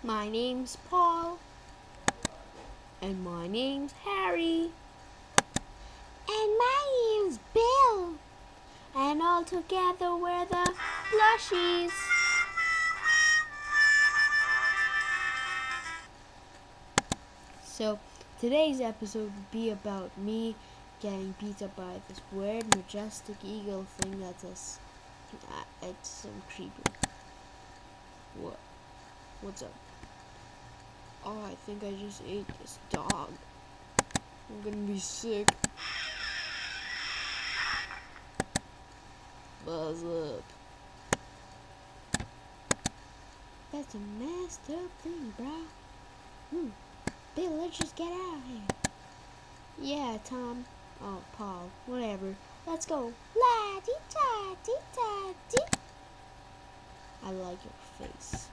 My name's Paul. And my name's Harry. And my name's Bill. And all together we're the Plushies. So today's episode will be about me getting beat up by this weird majestic eagle thing that's it's some creepy. What? What's up? Oh, I think I just ate this dog. I'm gonna be sick. Buzz up. That's a messed up thing, bro. Bill, let's just get out of here. Yeah, Tom. Oh, Paul. Whatever. Let's go. La-dee-da-dee-da-dee. I like your face.